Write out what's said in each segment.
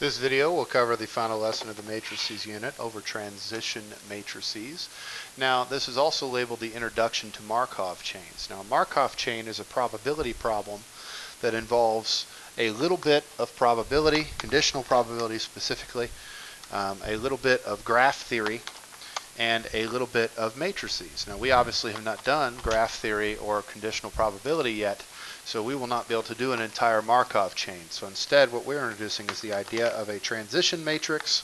This video will cover the final lesson of the matrices unit over transition matrices. Now, this is also labeled the Introduction to Markov Chains. Now, a Markov chain is a probability problem that involves a little bit of probability, conditional probability specifically, a little bit of graph theory, and a little bit of matrices. Now, we obviously have not done graph theory or conditional probability yet, so we will not be able to do an entire Markov chain. So instead, what we're introducing is the idea of a transition matrix,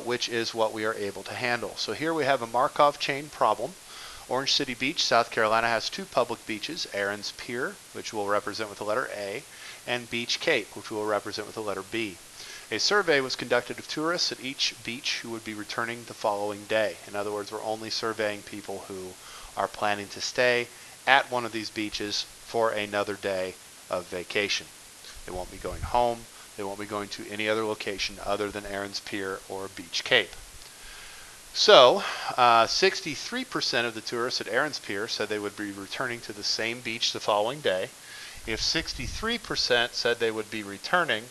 which is what we are able to handle. So here we have a Markov chain problem. Orange City Beach, South Carolina has two public beaches, Aaron's Pier, which we'll represent with the letter A, and Beach Cape, which we will represent with the letter B. A survey was conducted of tourists at each beach who would be returning the following day. In other words, we're only surveying people who are planning to stay at one of these beaches for another day of vacation. They won't be going home. They won't be going to any other location other than Aaron's Pier or Beach Cape. So, 63% of the tourists at Aaron's Pier said they would be returning to the same beach the following day. If 63% said they would be returning,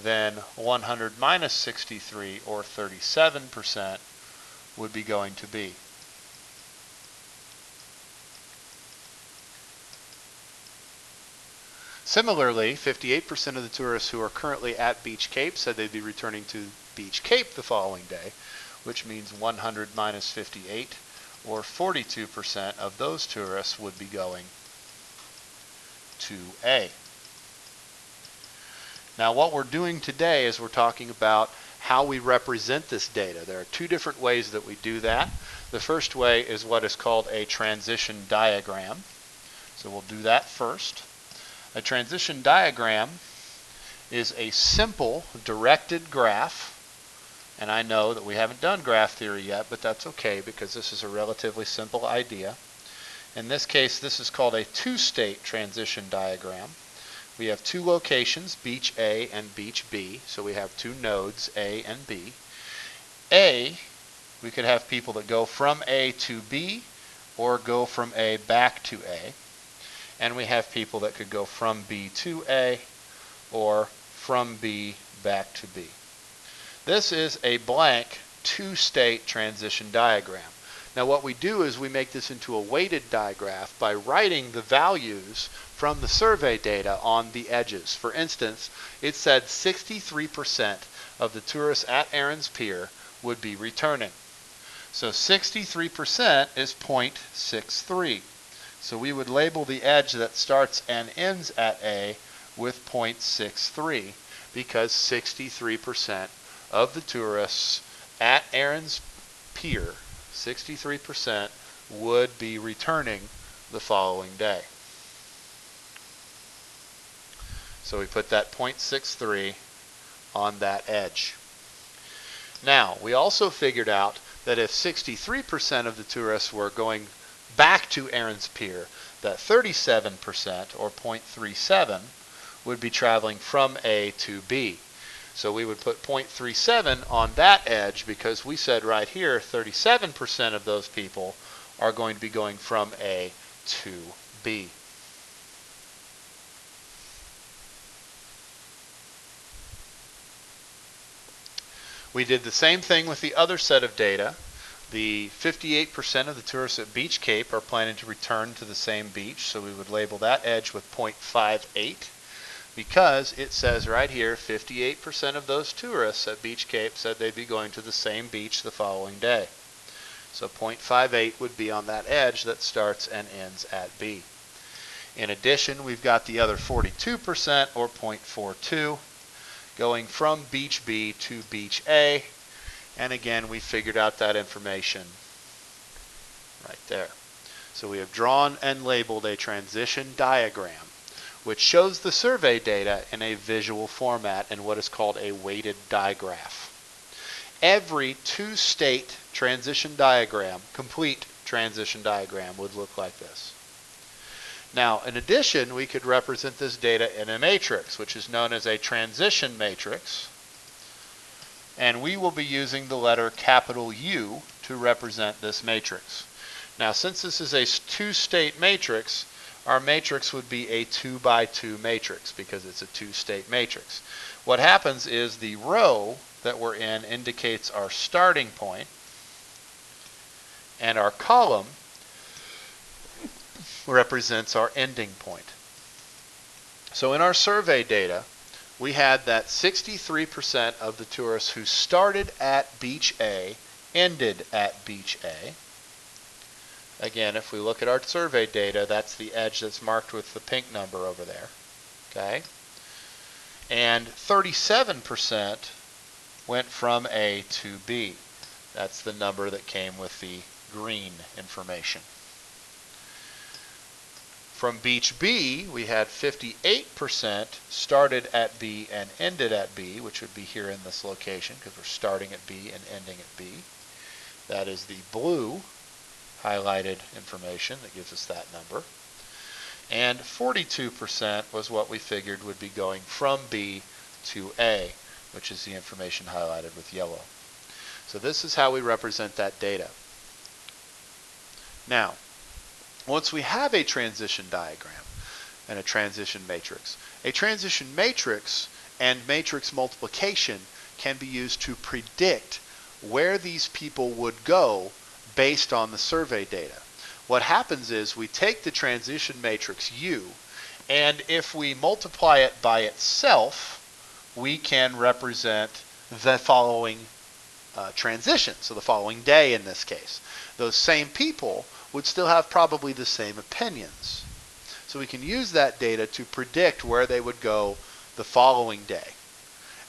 then 100 minus 63, or 37%, would be going to be. Similarly, 58% of the tourists who are currently at Beach Cape said they'd be returning to Beach Cape the following day, which means 100 minus 58, or 42% of those tourists would be going to A. Now, what we're doing today is we're talking about how we represent this data. There are two different ways that we do that. The first way is what is called a transition diagram. So we'll do that first. A transition diagram is a simple directed graph. And I know that we haven't done graph theory yet, but that's okay because this is a relatively simple idea. In this case, this is called a two-state transition diagram. We have two locations, Beach A and Beach B, so we have two nodes, A and B. A, we could have people that go from A to B or go from A back to A. And we have people that could go from B to A or from B back to B. This is a blank two-state transition diagram. Now what we do is we make this into a weighted digraph by writing the values from the survey data on the edges. For instance, it said 63% of the tourists at Aaron's Pier would be returning. So 63% is 0.63. So we would label the edge that starts and ends at A with 0.63 because 63% of the tourists at Aaron's Pier, 63% would be returning the following day. So we put that 0.63 on that edge. Now, we also figured out that if 63% of the tourists were going back to Aaron's Pier, that 37%, or 0.37, would be traveling from A to B. So we would put 0.37 on that edge because we said right here 37% of those people are going to be going from A to B. We did the same thing with the other set of data. The 58% of the tourists at Beach Cape are planning to return to the same beach, so we would label that edge with 0.58. Because it says right here 58% of those tourists at Beach Cape said they'd be going to the same beach the following day. So 0.58 would be on that edge that starts and ends at B. In addition, we've got the other 42%, or 0.42, going from Beach B to Beach A. And again, we figured out that information right there. So we have drawn and labeled a transition diagram which shows the survey data in a visual format in what is called a weighted digraph. Every two-state transition diagram, complete transition diagram, would look like this. Now, in addition, we could represent this data in a matrix, which is known as a transition matrix. And we will be using the letter capital U to represent this matrix. Now, since this is a two-state matrix, our matrix would be a 2 by 2 matrix because it's a two-state matrix. what happens is the row that we're in indicates our starting point, and our column represents our ending point. So in our survey data, we had that 63% of the tourists who started at Beach A ended at Beach A. Again, if we look at our survey data, that's the edge that's marked with the pink number over there. Okay? And 37% went from A to B. That's the number that came with the green information. From Beach B, we had 58% started at B and ended at B, which would be here in this location because we're starting at B and ending at B. That is the blue highlighted information that gives us that number. And 42% was what we figured would be going from B to A, which is the information highlighted with yellow. So this is how we represent that data. Now, once we have a transition diagram and a transition matrix and matrix multiplication can be used to predict where these people would go based on the survey data. What happens is we take the transition matrix U, and if we multiply it by itself, we can represent the following transition, so the following day in this case. Those same people would still have probably the same opinions. So we can use that data to predict where they would go the following day,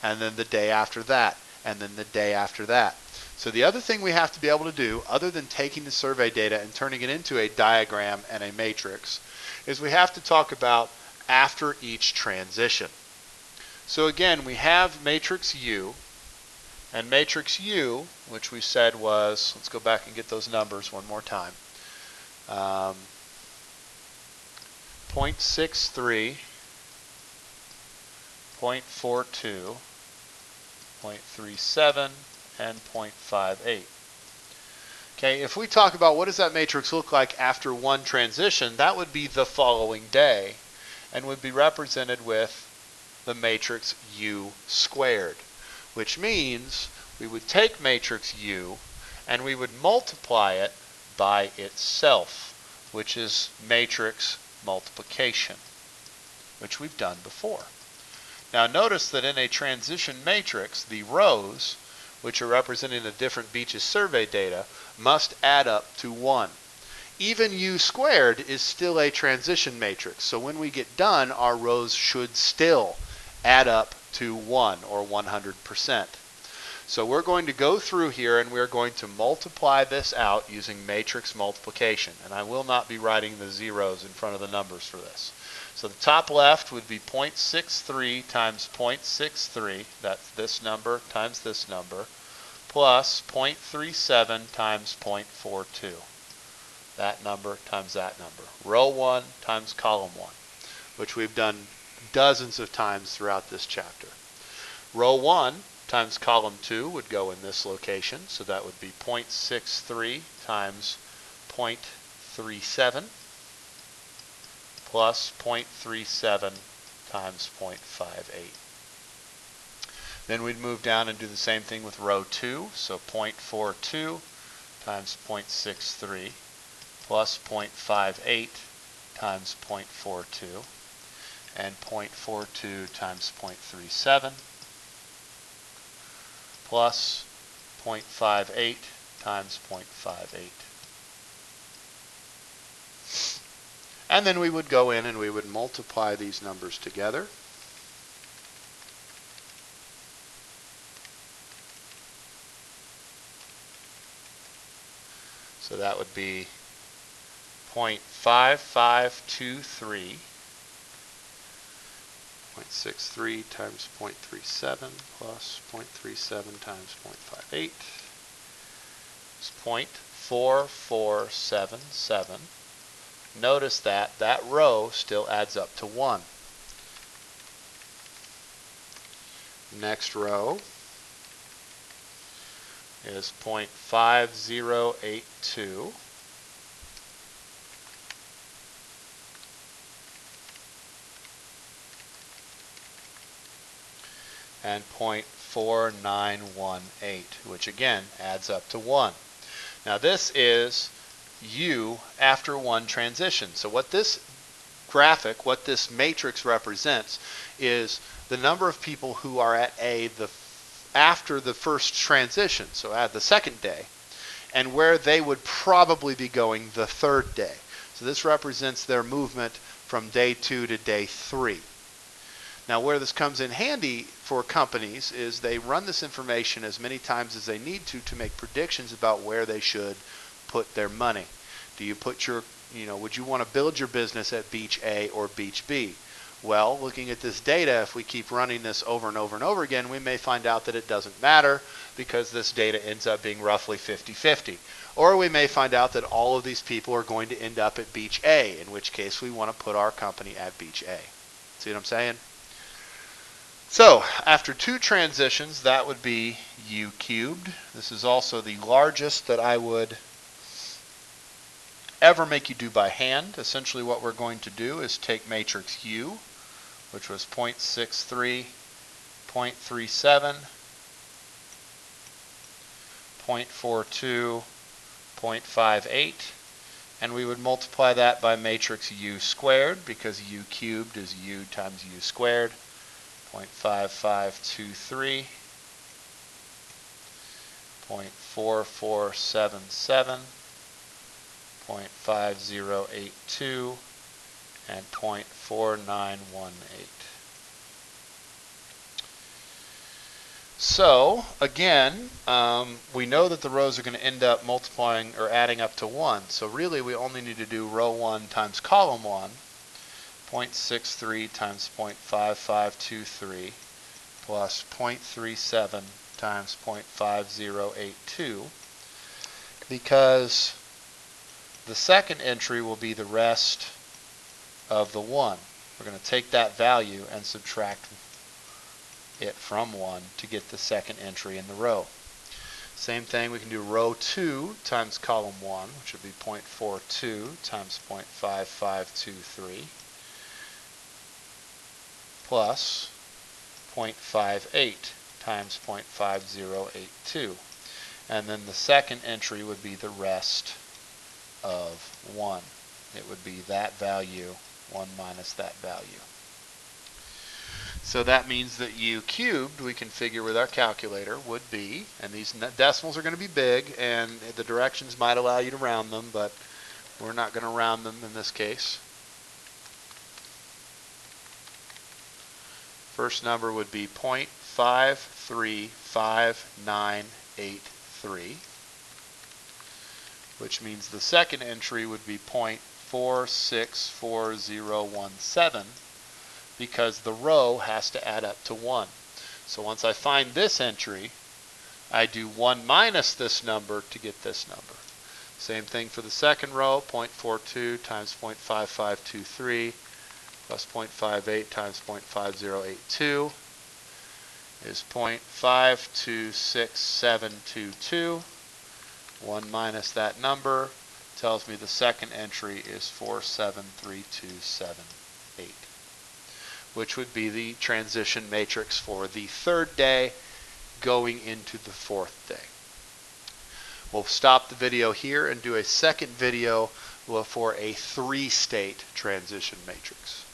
and then the day after that, and then the day after that. So the other thing we have to be able to do, other than taking the survey data and turning it into a diagram and a matrix, is we have to talk about after each transition. So again, we have matrix U, and matrix U, which we said was, let's go back and get those numbers one more time, 0.63, 0.42, 0.37, and 0.58. Okay, if we talk about what does that matrix look like after one transition, that would be the following day and would be represented with the matrix U squared, which means we would take matrix U and we would multiply it by itself, which is matrix multiplication, which we've done before. Now notice that in a transition matrix, the rows, which are representing the different beaches survey data, must add up to 1. Even U squared is still a transition matrix, so when we get done, our rows should still add up to 1, or 100%. So we're going to go through here and we're going to multiply this out using matrix multiplication. And I will not be writing the zeros in front of the numbers for this. So the top left would be 0.63 times 0.63, that's this number times this number, plus 0.37 times 0.42. That number times that number. Row 1 times column 1, which we've done dozens of times throughout this chapter. Row 1 times column 2 would go in this location, so that would be 0.63 times 0.37 plus 0.37 times 0.58. Then we'd move down and do the same thing with row 2, so 0.42 times 0.63 plus 0.58 times 0.42 and 0.42 times 0.37 plus 0.58 times 0.58. And then we would go in and we would multiply these numbers together. So that would be 0.5523, 0.63 times 0.37 plus 0.37 times 0.58 is 0.4477. Notice that that row still adds up to 1. Next row is 0.5082. and 0.4918, which again adds up to 1. Now this is U after one transition. So what this graphic, what this matrix represents, is the number of people who are at A after the first transition, so at the second day, and where they would probably be going the third day. So this represents their movement from day 2 to day 3. Now where this comes in handy for companies is they run this information as many times as they need to make predictions about where they should put their money. Do you put your, would you want to build your business at beach A or beach B? Well, looking at this data, if we keep running this over and over and over again, we may find out that it doesn't matter because this data ends up being roughly 50-50. Or we may find out that all of these people are going to end up at beach A, in which case we want to put our company at beach A. See what I'm saying? So, after 2 transitions, that would be U cubed. This is also the largest that I would ever make you do by hand. Essentially what we're going to do is take matrix U, which was 0.63, 0.37, 0.42, 0.58, and we would multiply that by matrix U squared, because U cubed is U times U squared, 0.5523, 0.4477, 0.5082, and 0.4918. So, again, we know that the rows are going to end up multiplying or adding up to 1. So really we only need to do row 1 times column 1, 0.63 times 0.5523 plus 0.37 times 0.5082, because the second entry will be the rest of the 1. We're going to take that value and subtract it from 1 to get the second entry in the row. Same thing, we can do row 2 times column 1, which would be 0.42 times 0.5523 plus 0.58 times 0.5082. And then the second entry would be the rest of 1. It would be that value, 1 minus that value. So that means that U cubed, we can figure with our calculator, would be, and these decimals are going to be big, and the directions might allow you to round them, but we're not going to round them in this case. First number would be 0.535983, which means the second entry would be 0.464017, because the row has to add up to 1. So once I find this entry, I do 1 minus this number to get this number. Same thing for the second row, 0.42 times 0.5523 plus 0.58 times 0.5082 is 0.526722. 1 minus that number tells me the second entry is 473278. Which would be the transition matrix for the third day going into the fourth day. We'll stop the video here and do a second video for a 3-state transition matrix.